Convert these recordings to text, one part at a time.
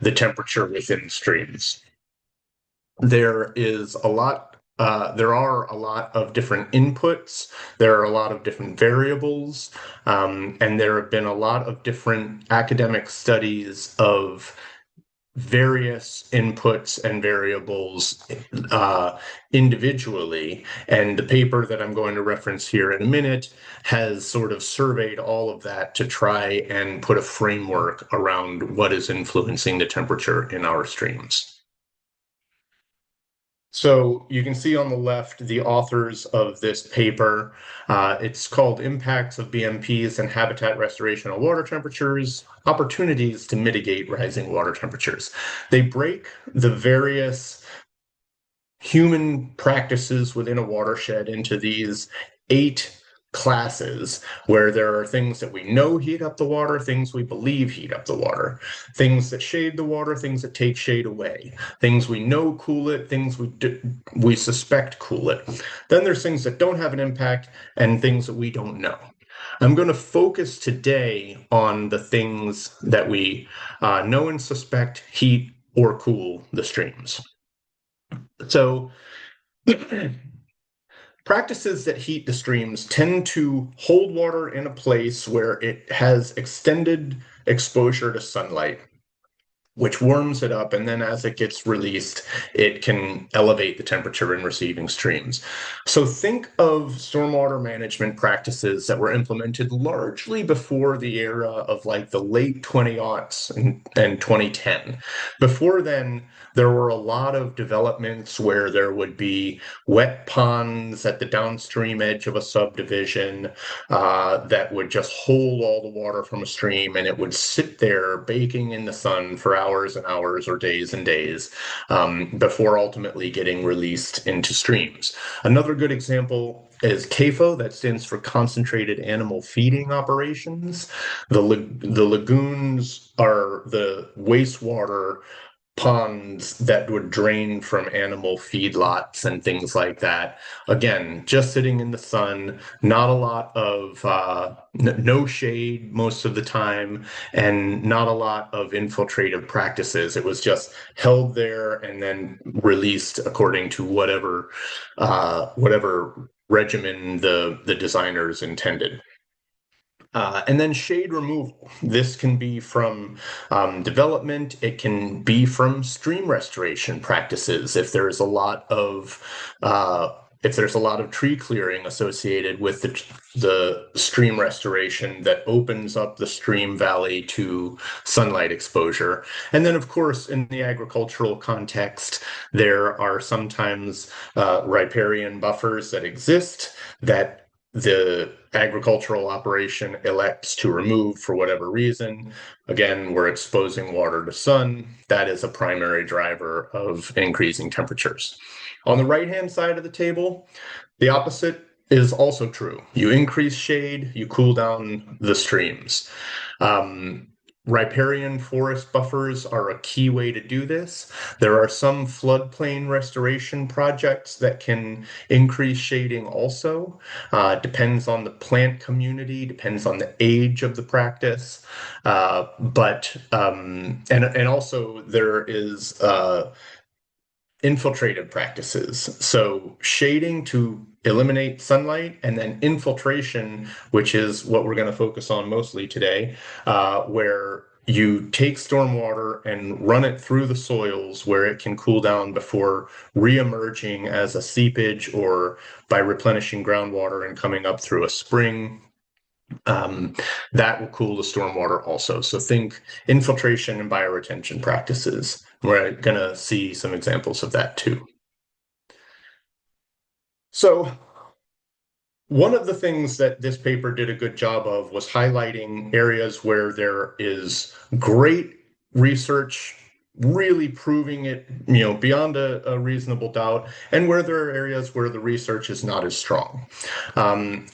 the temperature within streams. There is a lot, there are a lot of different inputs. There are a lot of different variables, and there have been a lot of different academic studies of various inputs and variables individually. And the paper that I'm going to reference here in a minute has sort of surveyed all of that to try and put a framework around what is influencing the temperature in our streams. So you can see on the left the authors of this paper. It's called Impacts of BMPs and Habitat Restoration on Water Temperatures, Opportunities to Mitigate Rising Water Temperatures. They break the various human practices within a watershed into these 8 classes, where there are things that we know heat up the water, things we believe heat up the water, things that shade the water, things that take shade away, things we know cool it, things we suspect cool it. Then there's things that don't have an impact and things that we don't know. I'm going to focus today on the things that we know and suspect heat or cool the streams. So practices that heat the streams tend to hold water in a place where it has extended exposure to sunlight, which warms it up, and then as it gets released, it can elevate the temperature in receiving streams. So think of stormwater management practices that were implemented largely before the era of like the late 20-aughts and 2010. Before then, there were a lot of developments where there would be wet ponds at the downstream edge of a subdivision that would just hold all the water from a stream, and it would sit there baking in the sun for hours and hours or days and days before ultimately getting released into streams. Another good example is CAFO, that stands for Concentrated Animal Feeding Operations. The lagoons are the wastewater ponds that would drain from animal feedlots and things like that. Again, just sitting in the sun, not a lot of no shade most of the time, and not a lot of infiltrative practices. It was just held there and then released according to whatever regimen the designers intended. And then shade removal. This can be from development. It can be from stream restoration practices. If there's a lot of tree clearing associated with the stream restoration that opens up the stream valley to sunlight exposure. And then, of course, in the agricultural context, there are sometimes riparian buffers that exist that the agricultural operation elects to remove for whatever reason. Again, we're exposing water to sun. That is a primary driver of increasing temperatures. On the right-hand side of the table, the opposite is also true. You increase shade, you cool down the streams. Riparian forest buffers are a key way to do this. There are some floodplain restoration projects that can increase shading also. Depends on the plant community, depends on the age of the practice. And also there is infiltrative practices. So shading to eliminate sunlight, and then infiltration, which is what we're going to focus on mostly today, where you take stormwater and run it through the soils where it can cool down before re-emerging as a seepage or by replenishing groundwater and coming up through a spring. That will cool the stormwater also. So think infiltration and bioretention practices. We're going to see some examples of that too. So one of the things that this paper did a good job of was highlighting areas where there is great research really proving it, beyond a reasonable doubt, and where there are areas where the research is not as strong.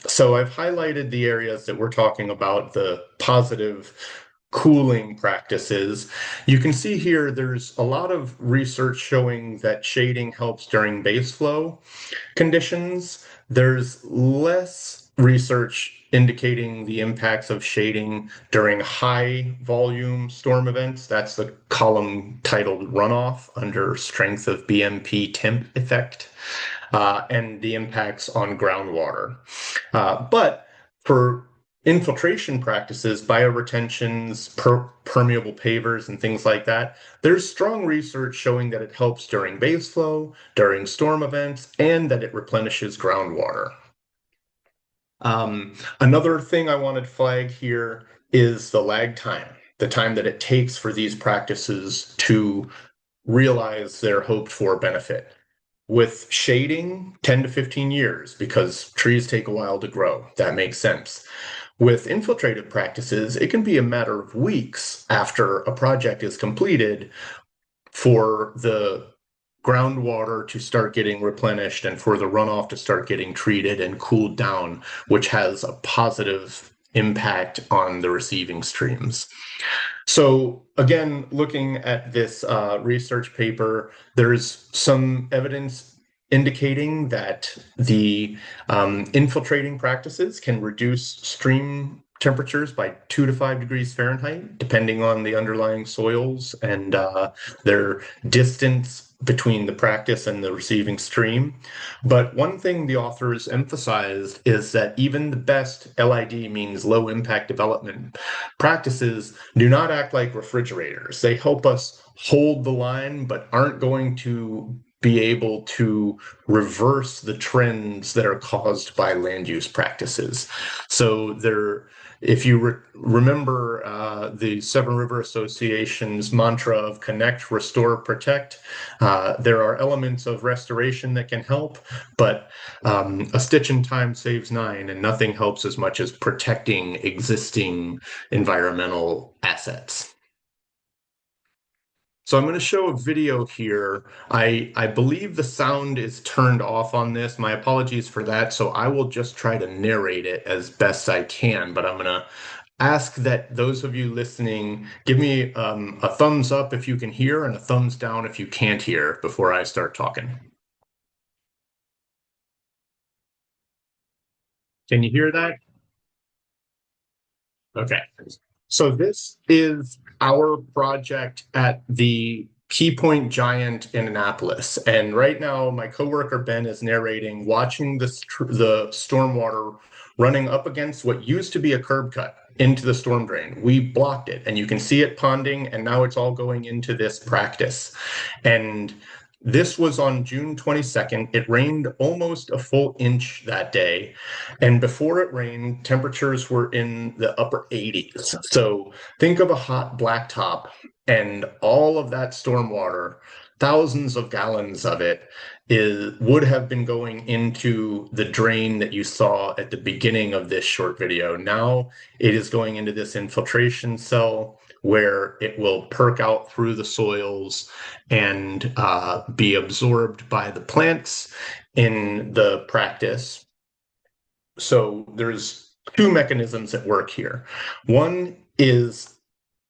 So I've highlighted the areas that we're talking about, the positive cooling practices. You can see here there's a lot of research showing that shading helps during base flow conditions. There's less research indicating the impacts of shading during high volume storm events. That's the column titled runoff under strength of BMP temp effect, and the impacts on groundwater. But for infiltration practices, bioretentions, permeable pavers, and things like that, there's strong research showing that it helps during base flow, during storm events, and that it replenishes groundwater. Another thing I wanted to flag here is the lag time, the time that it takes for these practices to realize their hoped for benefit. With shading, 10 to 15 years, because trees take a while to grow. That makes sense. With infiltrative practices, it can be a matter of weeks after a project is completed for the groundwater to start getting replenished and for the runoff to start getting treated and cooled down, which has a positive impact on the receiving streams. So again, looking at this research paper, there's some evidence indicating that the infiltrating practices can reduce stream temperatures by 2 to 5 degrees Fahrenheit, depending on the underlying soils and their distance between the practice and the receiving stream. But one thing the authors emphasized is that even the best LID, means low impact development practices, do not act like refrigerators. They help us hold the line, but aren't going to be able to reverse the trends that are caused by land use practices. So if you remember the Severn River Association's mantra of connect, restore, protect, there are elements of restoration that can help, but a stitch in time saves nine, and nothing helps as much as protecting existing environmental assets. So I'm going to show a video here. I believe the sound is turned off on this. My apologies for that. So I will just try to narrate it as best I can, but I'm going to ask that those of you listening give me a thumbs up if you can hear and a thumbs down if you can't hear before I start talking. Can you hear that? Okay. So this is our project at the Key Point Giant in Annapolis. And right now, my coworker Ben is narrating, watching the stormwater running up against what used to be a curb cut into the storm drain. We blocked it, and you can see it ponding, and now it's all going into this practice. And this was on June 22nd. It rained almost a full inch that day. And before it rained, temperatures were in the upper 80s. So think of a hot blacktop and all of that stormwater, thousands of gallons of it would have been going into the drain that you saw at the beginning of this short video. Now it is going into this infiltration cell where it will perk out through the soils and be absorbed by the plants in the practice. So there's two mechanisms at work here. One is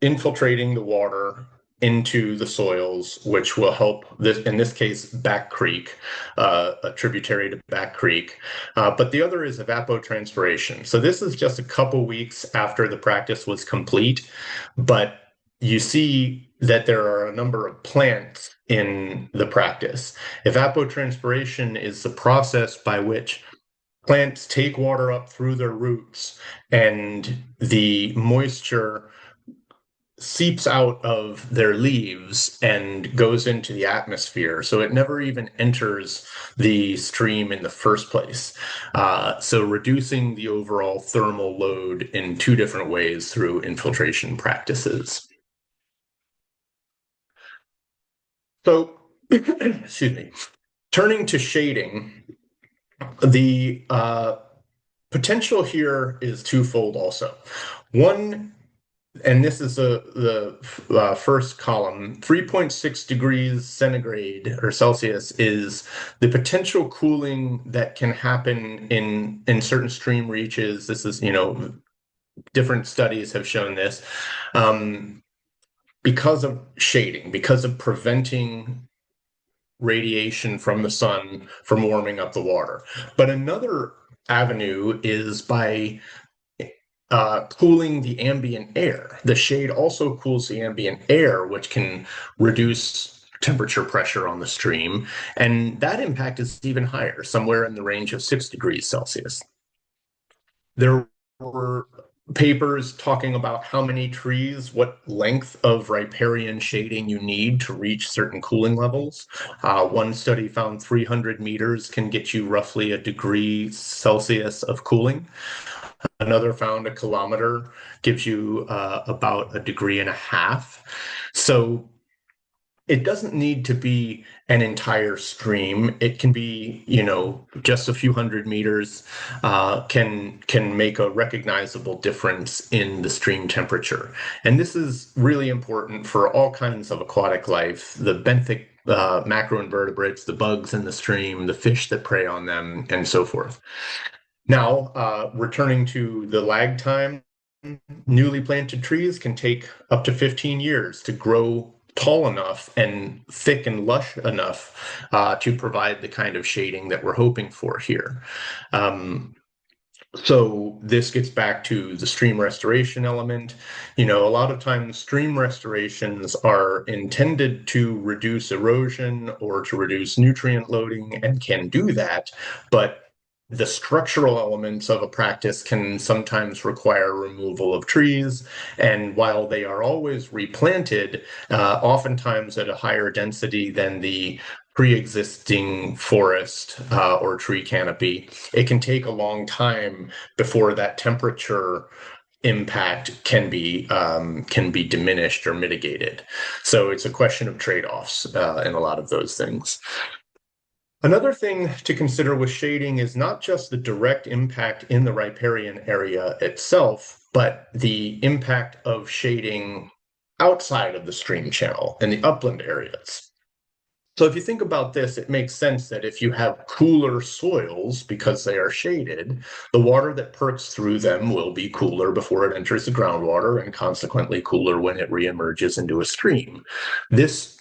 infiltrating the water into the soils, which will help this, in this case, Back Creek, a tributary to Back Creek. But the other is evapotranspiration. So this is just a couple weeks after the practice was complete, but you see that there are a number of plants in the practice. Evapotranspiration is the process by which plants take water up through their roots and the moisture seeps out of their leaves and goes into the atmosphere. So it never even enters the stream in the first place. So reducing the overall thermal load in two different ways through infiltration practices. So, excuse me, turning to shading, the potential here is twofold also. One, and this is the first column, 3.6 degrees centigrade or Celsius is the potential cooling that can happen in certain stream reaches. This is, different studies have shown this because of shading, because of preventing radiation from the sun from warming up the water. But another avenue is by cooling the ambient air. The shade also cools the ambient air, which can reduce temperature pressure on the stream. And that impact is even higher, somewhere in the range of 6 degrees Celsius. There were papers talking about how many trees, what length of riparian shading you need to reach certain cooling levels. One study found 300 meters can get you roughly a degree Celsius of cooling. Another found a kilometer gives you about a degree and a half. So it doesn't need to be an entire stream. It can be, just a few hundred meters can make a recognizable difference in the stream temperature. And this is really important for all kinds of aquatic life, the benthic macroinvertebrates, the bugs in the stream, the fish that prey on them, and so forth. Now, returning to the lag time, newly planted trees can take up to 15 years to grow tall enough and thick and lush enough to provide the kind of shading that we're hoping for here. So this gets back to the stream restoration element. A lot of times stream restorations are intended to reduce erosion or to reduce nutrient loading and can do that, but the structural elements of a practice can sometimes require removal of trees. And while they are always replanted, oftentimes at a higher density than the pre-existing forest or tree canopy, it can take a long time before that temperature impact can be diminished or mitigated. So it's a question of trade-offs in a lot of those things. Another thing to consider with shading is not just the direct impact in the riparian area itself, but the impact of shading outside of the stream channel in the upland areas. So if you think about this, it makes sense that if you have cooler soils because they are shaded, the water that perks through them will be cooler before it enters the groundwater and consequently cooler when it reemerges into a stream. This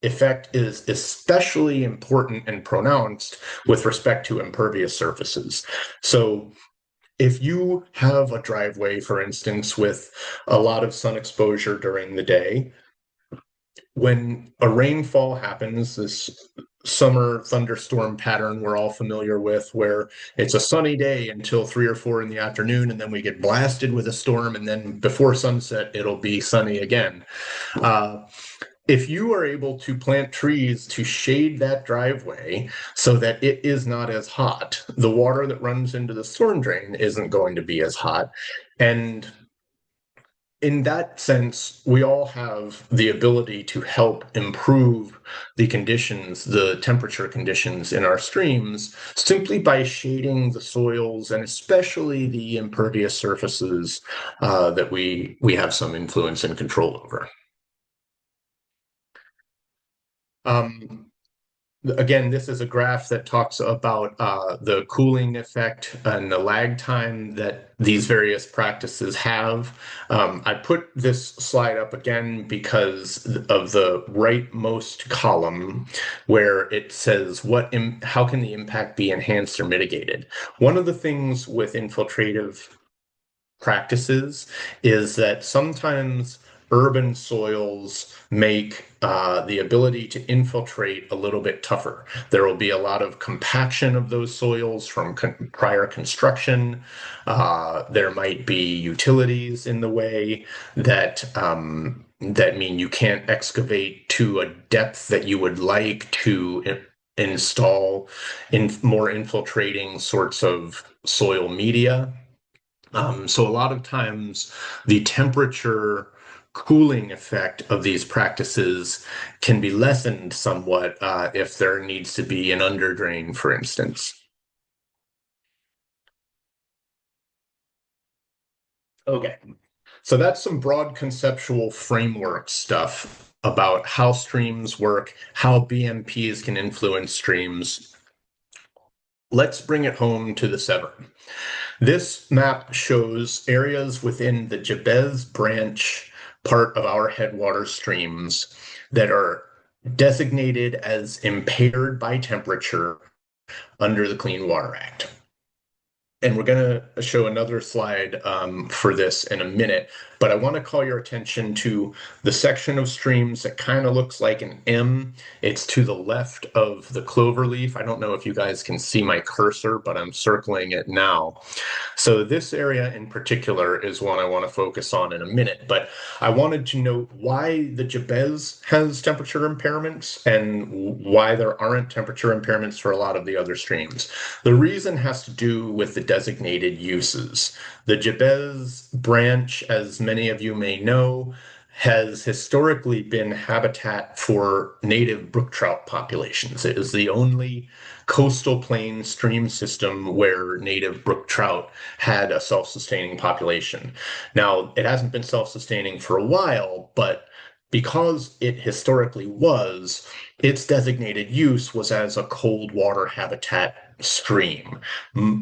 effect is especially important and pronounced with respect to impervious surfaces. So if you have a driveway, for instance, with a lot of sun exposure during the day, when a rainfall happens, this summer thunderstorm pattern we're all familiar with, where it's a sunny day until 3 or 4 in the afternoon, and then we get blasted with a storm, and then before sunset, it'll be sunny again. If you are able to plant trees to shade that driveway so that it is not as hot, the water that runs into the storm drain isn't going to be as hot. And in that sense, we all have the ability to help improve the conditions, the temperature conditions in our streams, simply by shading the soils and especially the impervious surfaces that we have some influence and control over. Again, this is a graph that talks about the cooling effect and the lag time that these various practices have. I put this slide up again because of the rightmost column where it says how can the impact be enhanced or mitigated. One of the things with infiltrative practices is that sometimes urban soils make the ability to infiltrate a little bit tougher. There will be a lot of compaction of those soils from prior construction. There might be utilities in the way that mean you can't excavate to a depth that you would like to install in more infiltrating sorts of soil media. So a lot of times the temperature cooling effect of these practices can be lessened somewhat if there needs to be an underdrain, for instance. Okay, so that's some broad conceptual framework stuff about how streams work, how BMPs can influence streams. Let's bring it home to the Severn. This map shows areas within the Jabez branch part of our headwater streams that are designated as impaired by temperature under the Clean Water Act. And we're going to show another slide for this in a minute, but I want to call your attention to the section of streams that kind of looks like an M. It's to the left of the clover leaf. I don't know if you guys can see my cursor, but I'm circling it now. So this area in particular is one I want to focus on in a minute, but I wanted to note why the Jabez has temperature impairments and why there aren't temperature impairments for a lot of the other streams. The reason has to do with the designated uses. The Jabez branch, as many of you may know, has historically been habitat for native brook trout populations. It is the only coastal plain stream system where native brook trout had a self-sustaining population. Now, it hasn't been self-sustaining for a while, but because it historically was, its designated use was as a cold water habitat stream,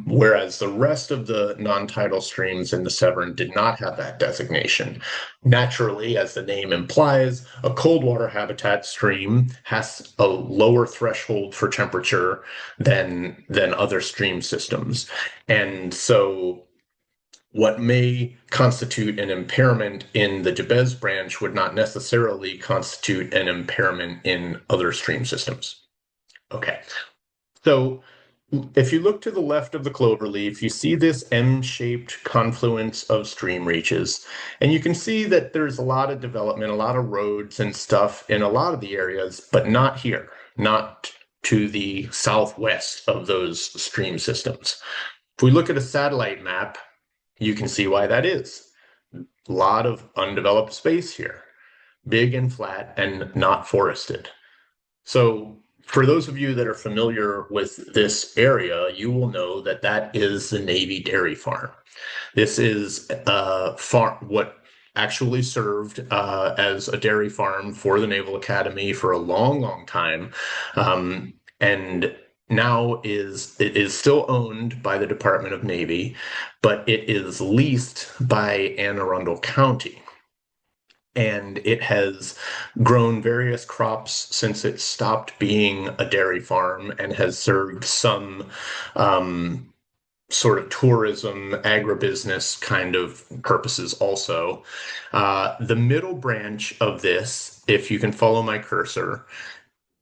whereas the rest of the non-tidal streams in the Severn did not have that designation. Naturally, as the name implies, a cold water habitat stream has a lower threshold for temperature than other stream systems. And so what may constitute an impairment in the Jabez branch would not necessarily constitute an impairment in other stream systems. Okay, so if you look to the left of the cloverleaf, you see this M-shaped confluence of stream reaches, and you can see that there's a lot of development, a lot of roads and stuff in a lot of the areas, but not here, not to the southwest of those stream systems. If we look at a satellite map, you can see why that is. A lot of undeveloped space here, big and flat and not forested. So for those of you that are familiar with this area, you will know that that is the Navy Dairy Farm. This is what actually served as a dairy farm for the Naval Academy for a long, long time. And now it is still owned by the Department of Navy, but it is leased by Anne Arundel County. And it has grown various crops since it stopped being a dairy farm and has served some sort of tourism, agribusiness kind of purposes also. The middle branch of this, if you can follow my cursor,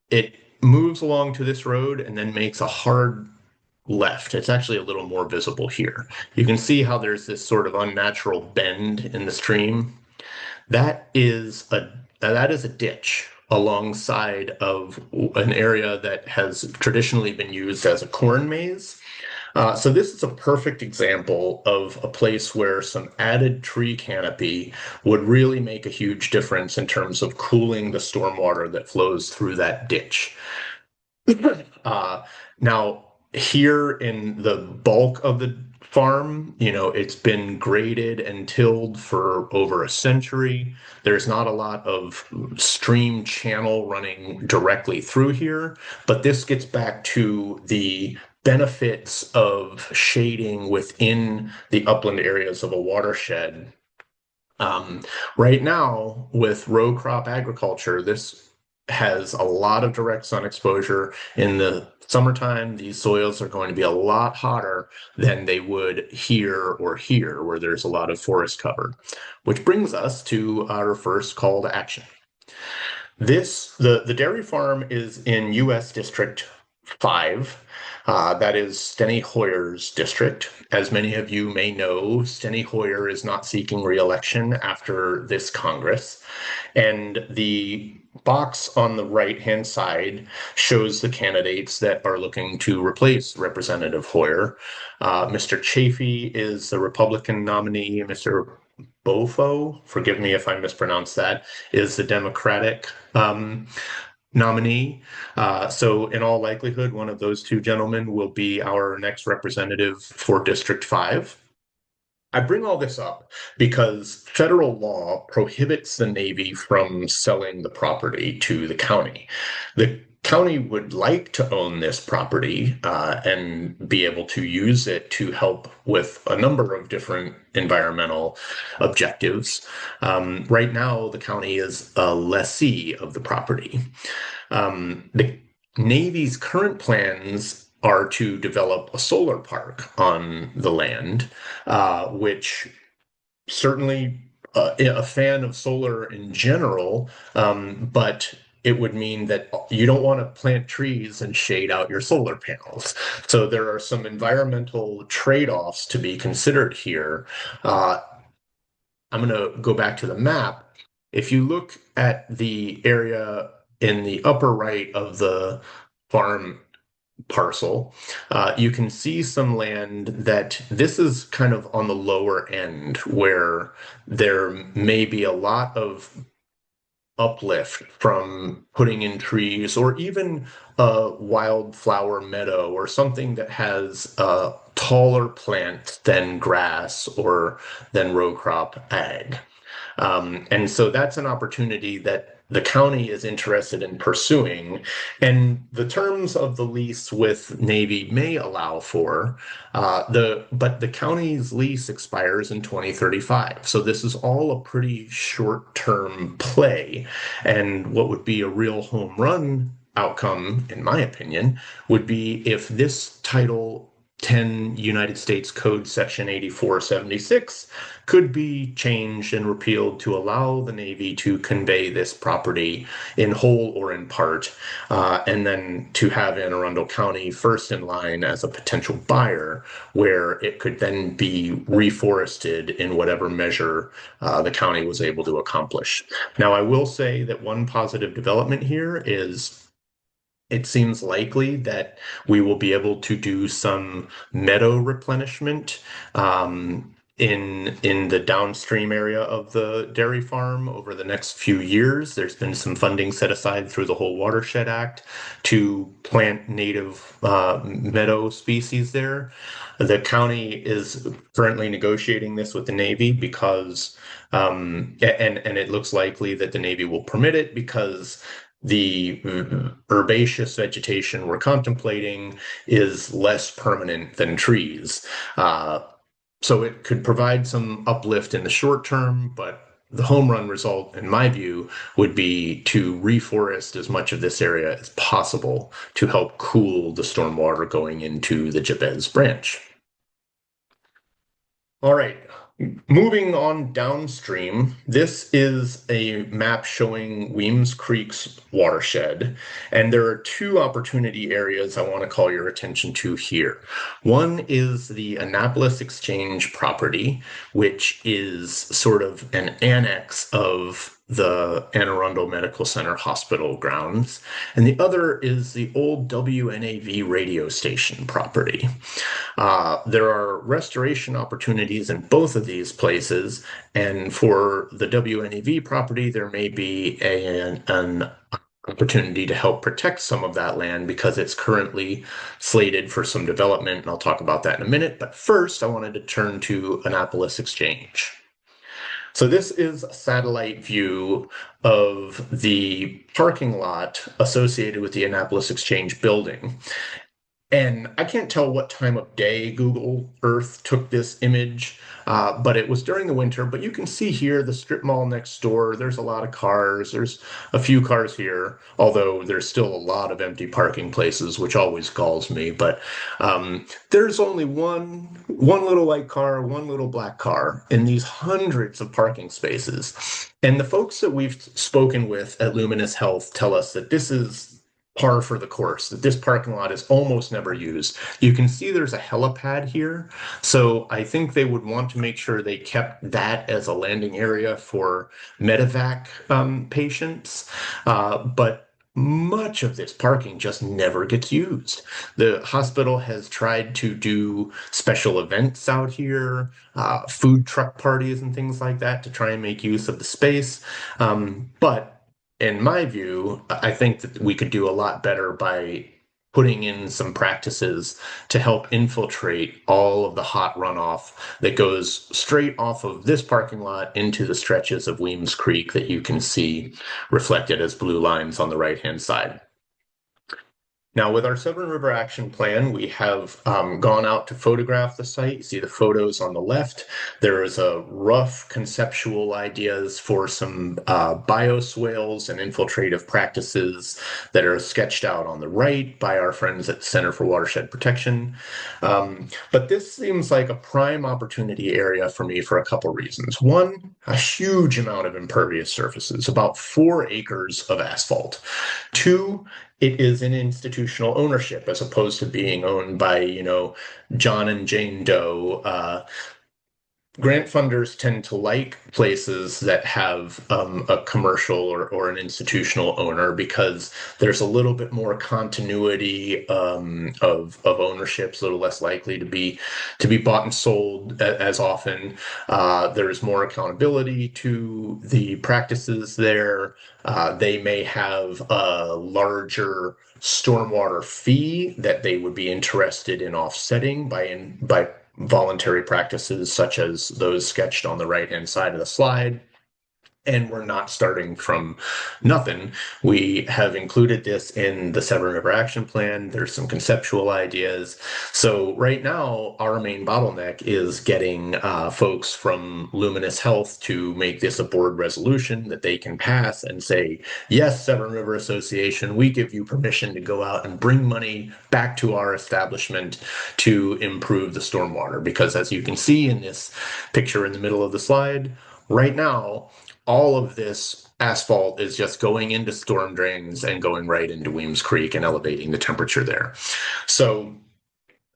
it moves along to this road and then makes a hard left. It's actually a little more visible here. You can see how there's this sort of unnatural bend in the stream. That is a ditch alongside of an area that has traditionally been used as a corn maze. So this is a perfect example of a place where some added tree canopy would really make a huge difference in terms of cooling the stormwater that flows through that ditch. Now, here in the bulk of the farm, it's been graded and tilled for over a century. There's not a lot of stream channel running directly through here, but this gets back to the benefits of shading within the upland areas of a watershed. Right now, with row crop agriculture, this has a lot of direct sun exposure. In the summertime, these soils are going to be a lot hotter than they would here or here, where there's a lot of forest cover. Which brings us to our first call to action. The dairy farm is in U.S. District 5. That is Steny Hoyer's district. As many of you may know, Steny Hoyer is not seeking re-election after this Congress. And the box on the right-hand side shows the candidates that are looking to replace Representative Hoyer. Mr. Chafee is the Republican nominee. Mr. Bofo, forgive me if I mispronounce that, is the Democratic nominee. So in all likelihood, one of those two gentlemen will be our next representative for District 5. I bring all this up because federal law prohibits the Navy from selling the property to the county. The county would like to own this property and be able to use it to help with a number of different environmental objectives. Right now, the county is a lessee of the property. The Navy's current plans are to develop a solar park on the land, which certainly a fan of solar in general, but it would mean that you don't want to plant trees and shade out your solar panels. So there are some environmental trade-offs to be considered here. Uh, I'm going to go back to the map. If you look at the area in the upper right of the farm parcel, you can see some land that this is kind of on the lower end where there may be a lot of uplift from putting in trees or even a wildflower meadow or something that has a taller plant than grass or than row crop ag. And so that's an opportunity that the county is interested in pursuing. And the terms of the lease with Navy may allow for but the county's lease expires in 2035. So this is all a pretty short-term play. And what would be a real home run outcome, in my opinion, would be if this Title 10 United States Code Section 8476 could be changed and repealed to allow the Navy to convey this property in whole or in part, and then to have Anne Arundel County first in line as a potential buyer, where it could then be reforested in whatever measure the county was able to accomplish. Now, I will say that one positive development here is it seems likely that we will be able to do some meadow replenishment in the downstream area of the dairy farm over the next few years. There's been some funding set aside through the whole Watershed Act to plant native meadow species there. The county is currently negotiating this with the Navy because, and it looks likely that the Navy will permit it because the herbaceous vegetation we're contemplating is less permanent than trees. So it could provide some uplift in the short term, but the home run result, in my view, would be to reforest as much of this area as possible to help cool the stormwater going into the Jabez branch. All right. Moving on downstream, this is a map showing Weems Creek's watershed, and there are two opportunity areas I want to call your attention to here. One is the Annapolis Exchange property, which is sort of an annex of the Anne Arundel Medical Center hospital grounds, and the other is the old WNAV radio station property. There are restoration opportunities in both of these places, and for the WNEV property, there may be an opportunity to help protect some of that land because it's currently slated for some development, and I'll talk about that in a minute. But first, I wanted to turn to Annapolis Exchange. So this is a satellite view of the parking lot associated with the Annapolis Exchange building. And I can't tell what time of day Google Earth took this image, but it was during the winter. But you can see here the strip mall next door. There's a lot of cars. There's a few cars here, although there's still a lot of empty parking places, which always galls me. But there's only one little white car, one little black car in these hundreds of parking spaces. And the folks that we've spoken with at Luminous Health tell us that this is par for the course, that this parking lot is almost never used. You can see there's a helipad here. So I think they would want to make sure they kept that as a landing area for medevac patients. But much of this parking just never gets used. The hospital has tried to do special events out here, food truck parties and things like that to try and make use of the space. But in my view, I think that we could do a lot better by putting in some practices to help infiltrate all of the hot runoff that goes straight off of this parking lot into the stretches of Weems Creek that you can see reflected as blue lines on the right-hand side. Now, with our Severn River Action Plan, we have gone out to photograph the site. You see the photos on the left. There is a rough conceptual ideas for some bioswales and infiltrative practices that are sketched out on the right by our friends at Center for Watershed Protection. But this seems like a prime opportunity area for me for a couple reasons. One, a huge amount of impervious surfaces, about 4 acres of asphalt. Two, it is in institutional ownership as opposed to being owned by, John and Jane Doe. Grant funders tend to like places that have a commercial or an institutional owner because there's a little bit more continuity of ownership, a little less likely to be bought and sold as often. There's more accountability to the practices there. They may have a larger stormwater fee that they would be interested in offsetting by voluntary practices such as those sketched on the right-hand side of the slide. And we're not starting from nothing. We have included this in the Severn River Action Plan. There's some conceptual ideas. So right now, our main bottleneck is getting folks from Luminous Health to make this a board resolution that they can pass and say, yes, Severn River Association, we give you permission to go out and bring money back to our establishment to improve the stormwater. Because as you can see in this picture in the middle of the slide, right now, all of this asphalt is just going into storm drains and going right into Weems Creek and elevating the temperature there. So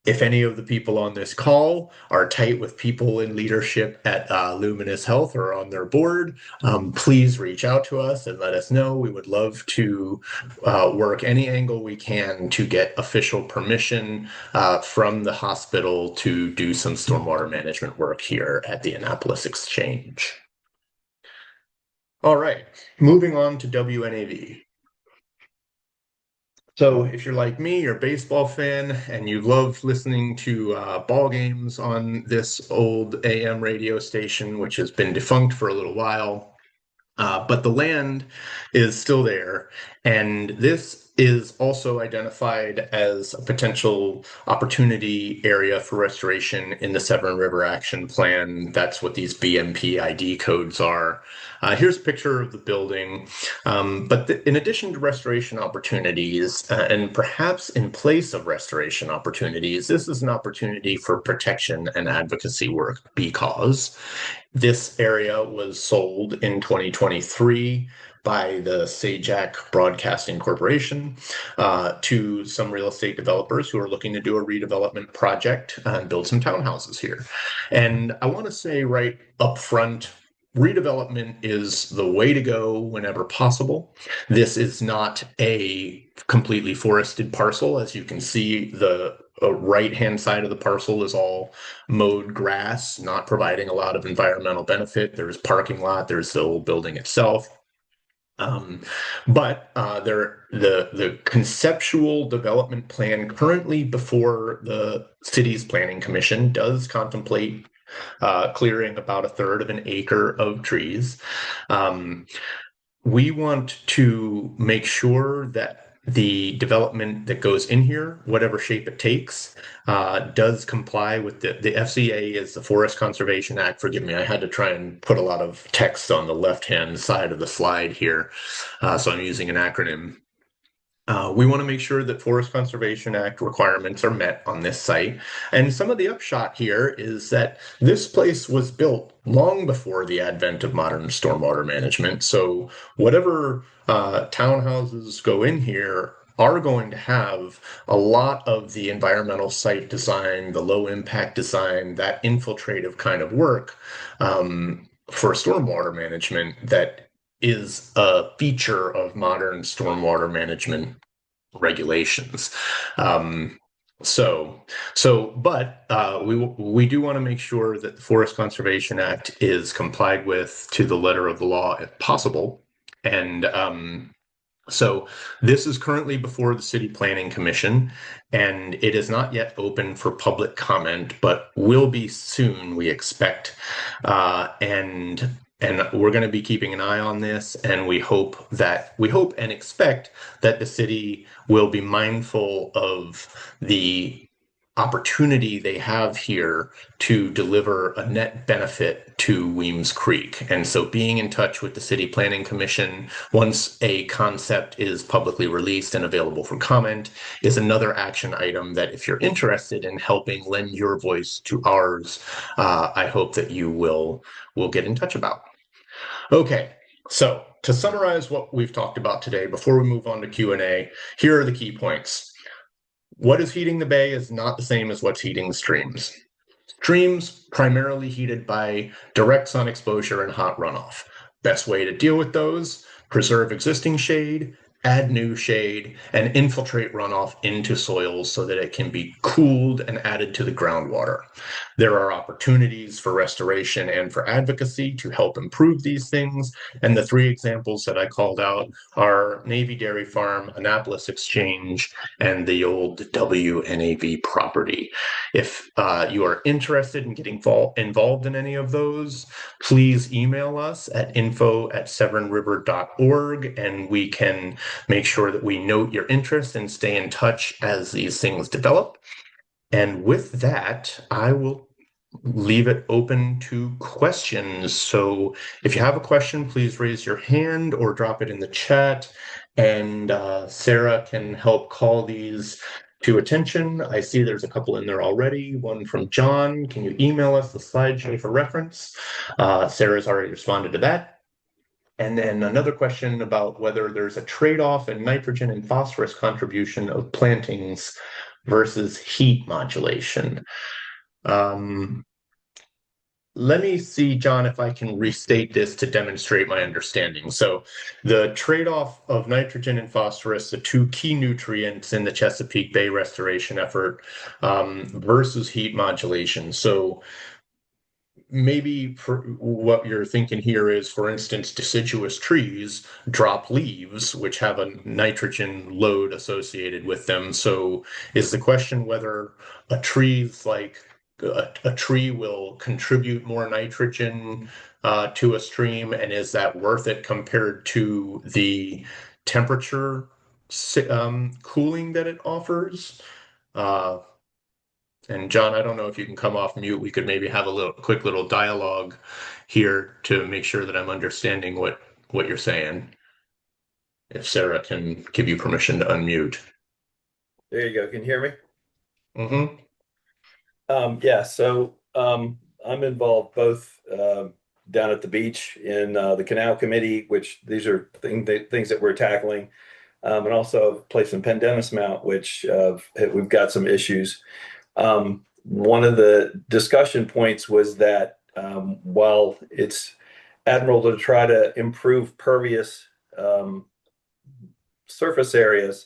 if any of the people on this call are tight with people in leadership at Luminous Health or on their board, please reach out to us and let us know. We would love to work any angle we can to get official permission from the hospital to do some stormwater management work here at the Annapolis Exchange. All right, moving on to WNAV. So if you're like me, you're a baseball fan and you love listening to ball games on this old AM radio station, which has been defunct for a little while, but the land is still there. And this is also identified as a potential opportunity area for restoration in the Severn River Action Plan. That's what these BMP ID codes are. Here's a picture of the building. But in addition to restoration opportunities, and perhaps in place of restoration opportunities, this is an opportunity for protection and advocacy work because this area was sold in 2023 by the Sajak Broadcasting Corporation to some real estate developers who are looking to do a redevelopment project and build some townhouses here. And I want to say right up front, redevelopment is the way to go whenever possible. This is not a completely forested parcel. As you can see, the right-hand side of the parcel is all mowed grass, not providing a lot of environmental benefit. There's parking lot, there's the old building itself. But the conceptual development plan currently before the city's planning commission does contemplate clearing about 1/3 of an acre of trees. We want to make sure that the development that goes in here, whatever shape it takes, does comply with the FCA is the Forest Conservation Act. Forgive me, I had to try and put a lot of text on the left-hand side of the slide here, so I'm using an acronym. We want to make sure that Forest Conservation Act requirements are met on this site. And some of the upshot here is that this place was built long before the advent of modern stormwater management. So whatever townhouses go in here are going to have a lot of the environmental site design, the low impact design, that infiltrative kind of work for stormwater management that is a feature of modern stormwater management regulations. We do want to make sure that the Forest Conservation Act is complied with to the letter of the law if possible. And so this is currently before the City Planning Commission, and it is not yet open for public comment, but will be soon, we expect. And And we're going to be keeping an eye on this, and we hope and expect that the city will be mindful of the opportunity they have here to deliver a net benefit to Weems Creek. And so being in touch with the City Planning Commission once a concept is publicly released and available for comment is another action item that if you're interested in helping lend your voice to ours, I hope that you will get in touch about. Okay, so to summarize what we've talked about today, before we move on to Q&A, here are the key points. What is heating the bay is not the same as what's heating the streams. Streams primarily heated by direct sun exposure and hot runoff. Best way to deal with those, preserve existing shade, add new shade, and infiltrate runoff into soils so that it can be cooled and added to the groundwater. There are opportunities for restoration and for advocacy to help improve these things. And the three examples that I called out are Navy Dairy Farm, Annapolis Exchange, and the old WNAV property. If you are interested in getting involved in any of those, please email us at info@severnriver.org, and we can make sure that we note your interest and stay in touch as these things develop. And with that, I will leave it open to questions. So if you have a question, please raise your hand or drop it in the chat, and Sarah can help call these to attention. I see there's a couple in there already. One from John. Can you email us the slideshow for reference? Sarah's already responded to that. And then another question about whether there's a trade-off in nitrogen and phosphorus contribution of plantings versus heat modulation. Let me see, John, if I can restate this to demonstrate my understanding. So the trade-off of nitrogen and phosphorus, the two key nutrients in the Chesapeake Bay restoration effort, versus heat modulation. So maybe for what you're thinking here is, for instance, deciduous trees drop leaves, which have a nitrogen load associated with them. So is the question whether a tree's like a tree will contribute more nitrogen to a stream, and is that worth it compared to the temperature cooling that it offers? Uh, and John, I don't know if you can come off mute. We could maybe have a quick little dialogue here to make sure that I'm understanding what you're saying. If Sarah can give you permission to unmute. There you go. Can you hear me? Mm-hmm. Yeah, so I'm involved both down at the beach in the Canal Committee, which these are things that we're tackling, and also place in Pendennis Mount, which we've got some issues. One of the discussion points was that while it's admirable to try to improve pervious surface areas,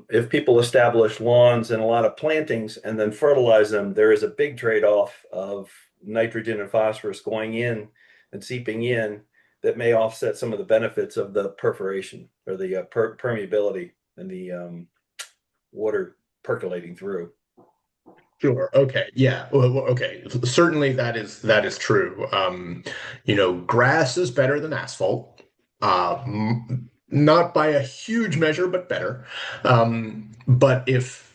if people establish lawns and a lot of plantings and then fertilize them, there is a big trade-off of nitrogen and phosphorus going in and seeping in that may offset some of the benefits of the perforation or the permeability and the water percolating through. Sure. Okay. Yeah. Well, okay. Certainly that is true. Grass is better than asphalt. Not by a huge measure, but better. But if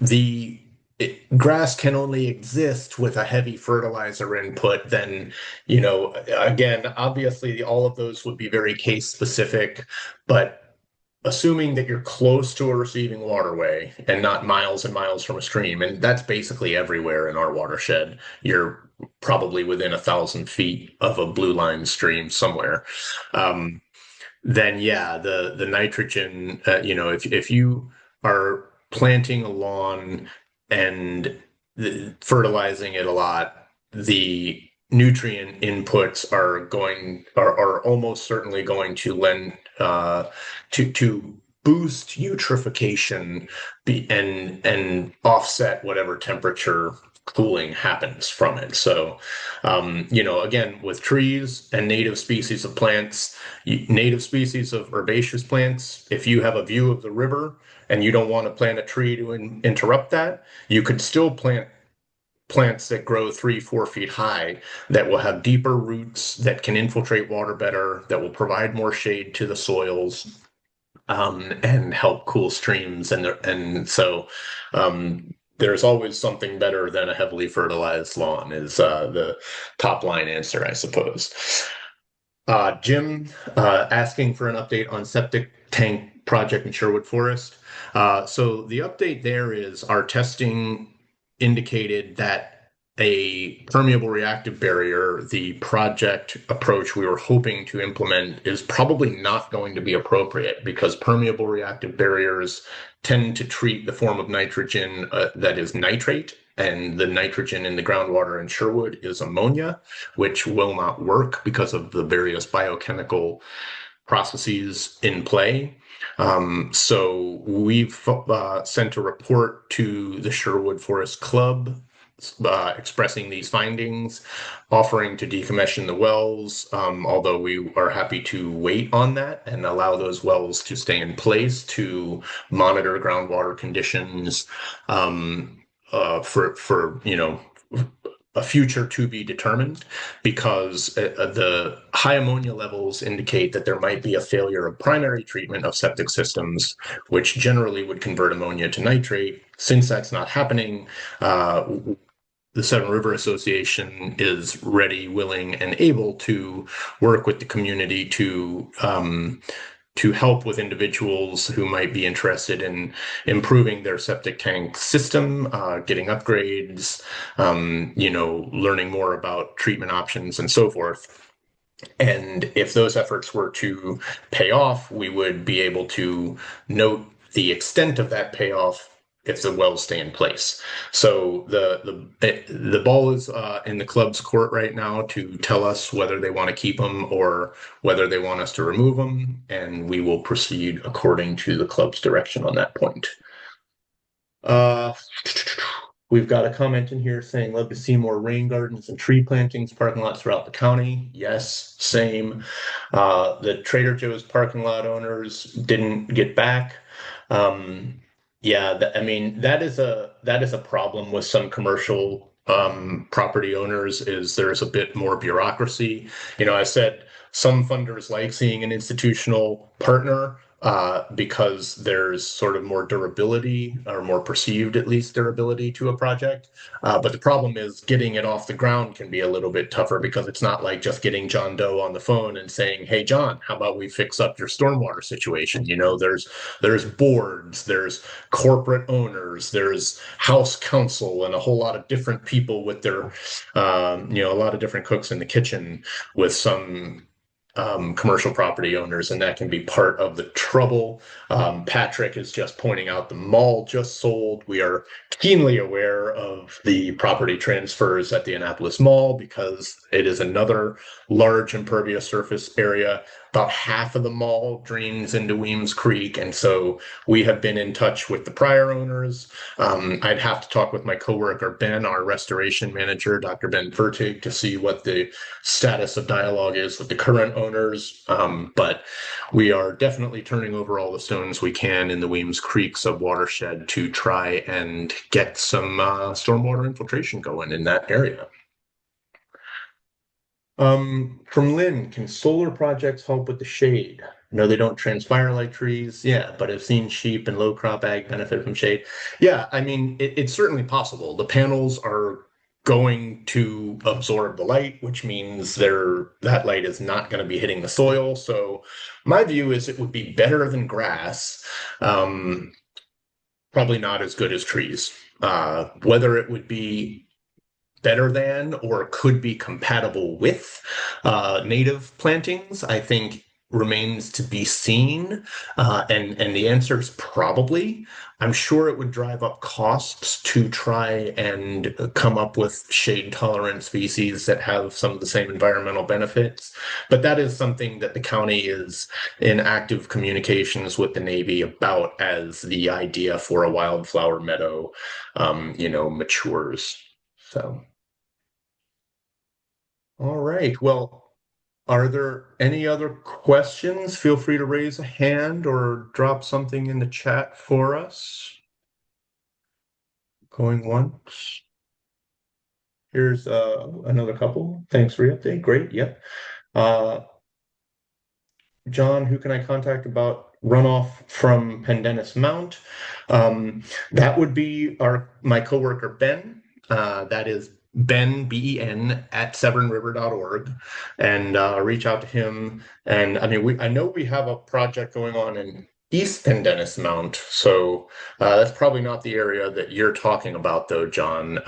grass can only exist with a heavy fertilizer input, then, again, obviously all of those would be very case specific, but assuming that you're close to a receiving waterway and not miles and miles from a stream, and that's basically everywhere in our watershed, you're probably within 1,000 feet of a blue line stream somewhere. Then yeah, the nitrogen, if you are planting a lawn and fertilizing it a lot, the nutrient inputs are almost certainly going to lend to boost eutrophication and offset whatever temperature cooling happens from it. So, again, with trees and native species of plants, native species of herbaceous plants, if you have a view of the river and you don't want to plant a tree to interrupt that, you could still plant plants that grow 3, 4 feet high that will have deeper roots that can infiltrate water better, that will provide more shade to the soils, and help cool streams. And so there's always something better than a heavily fertilized lawn is the top line answer, I suppose. Jim asking for an update on septic tank project in Sherwood Forest. So the update there is our testing indicated that a permeable reactive barrier, the project approach we were hoping to implement, is probably not going to be appropriate because permeable reactive barriers tend to treat the form of nitrogen that is nitrate, and the nitrogen in the groundwater in Sherwood is ammonia, which will not work because of the various biochemical processes in play. So we've sent a report to the Sherwood Forest Club expressing these findings, offering to decommission the wells, although we are happy to wait on that and allow those wells to stay in place to monitor groundwater conditions for a future to be determined, because the high ammonia levels indicate that there might be a failure of primary treatment of septic systems, which generally would convert ammonia to nitrate. Since that's not happening, the Severn River Association is ready, willing, and able to work with the community to help with individuals who might be interested in improving their septic tank system, getting upgrades, learning more about treatment options and so forth. And if those efforts were to pay off, we would be able to note the extent of that payoff if the wells stay in place. So the ball is in the club's court right now to tell us whether they want to keep them or whether they want us to remove them, and we will proceed according to the club's direction on that point. Uh, we've got a comment in here saying, love to see more rain gardens and tree plantings, parking lots throughout the county. Yes, same. The Trader Joe's parking lot owners didn't get back. Yeah, I mean, that is a problem with some commercial property owners, is there's a bit more bureaucracy. I said some funders like seeing an institutional partner because there's sort of more durability, or more perceived at least durability to a project. But the problem is getting it off the ground can be a little bit tougher because it's not like just getting John Doe on the phone and saying, "Hey, John, how about we fix up your stormwater situation?" There's boards, there's corporate owners, there's house council, and a whole lot of different people with their, a lot of different cooks in the kitchen with some commercial property owners, and that can be part of the trouble. Patrick is just pointing out the mall just sold. We are keenly aware of the property transfers at the Annapolis Mall because it is another large impervious surface area. About half of the mall drains into Weems Creek, and so we have been in touch with the prior owners. I'd have to talk with my coworker Ben, our restoration manager, Dr. Ben Fertig, to see what the status of dialogue is with the current owners. But we are definitely turning over all the stones we can in the Weems Creek subwatershed to try and get some stormwater infiltration going in that area. From Lynn, can solar projects help with the shade? No, they don't transpire like trees. Yeah, but I've seen sheep and low crop ag benefit from shade. Yeah, I mean, it's certainly possible. The panels are going to absorb the light, which means that light is not going to be hitting the soil. So my view is it would be better than grass. Probably not as good as trees. Whether it would be better than or could be compatible with native plantings, I think remains to be seen. And the answer is probably. I'm sure it would drive up costs to try and come up with shade tolerant species that have some of the same environmental benefits. But that is something that the county is in active communications with the Navy about as the idea for a wildflower meadow, matures. So. All right. Well, are there any other questions? Feel free to raise a hand or drop something in the chat for us. Going once. Here's another couple. Thanks for the update. Great. Yep. Uh, John, who can I contact about runoff from Pendennis Mount? Um, that would be my coworker Ben. That is Ben, Ben, at severnriver.org, and reach out to him. And I mean, I know we have a project going on in East Pendennis Mount, so that's probably not the area that you're talking about, though, John.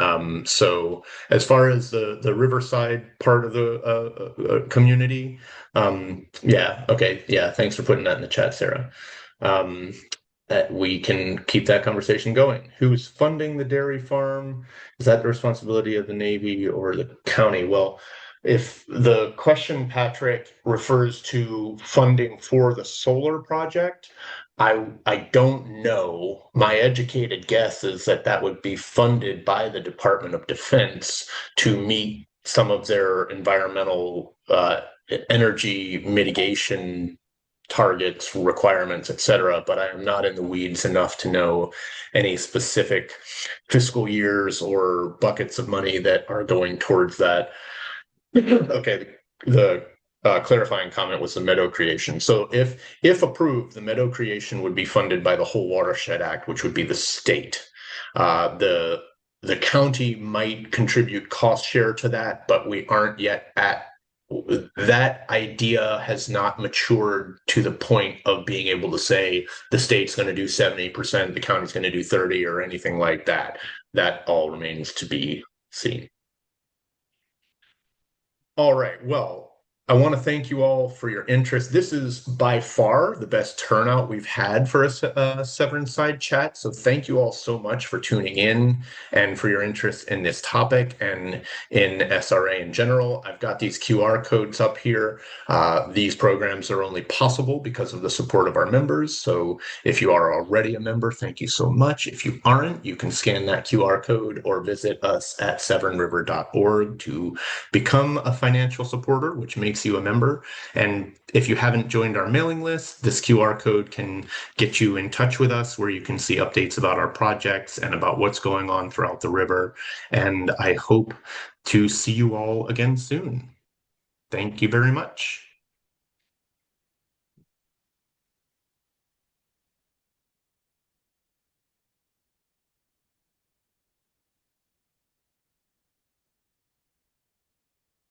So as far as the Riverside part of the community. Yeah, okay. Yeah, thanks for putting that in the chat, Sarah. Um, that we can keep that conversation going. Who's funding the dairy farm? Is that the responsibility of the Navy or the county? Well, if the question, Patrick, refers to funding for the solar project, I don't know. My educated guess is that that would be funded by the Department of Defense to meet some of their environmental energy mitigation targets, requirements, et cetera, but I am not in the weeds enough to know any specific fiscal years or buckets of money that are going towards that. Okay, the clarifying comment was the meadow creation. So if approved, the meadow creation would be funded by the Whole Watershed Act, which would be the state. The county might contribute cost share to that, but we aren't yet at that idea has not matured to the point of being able to say the state's going to do 70%, the county's going to do 30 or anything like that. That all remains to be seen. All right. Well, I want to thank you all for your interest. This is by far the best turnout we've had for a Severnside chat. So thank you all so much for tuning in and for your interest in this topic and in SRA in general. I've got these QR codes up here. These programs are only possible because of the support of our members. So if you are already a member, thank you so much. If you aren't, you can scan that QR code or visit us at severnriver.org to become a financial supporter, which makes you a member. And if you haven't joined our mailing list, this QR code can get you in touch with us where you can see updates about our projects and about what's going on throughout the river. And I hope to see you all again soon. Thank you very much.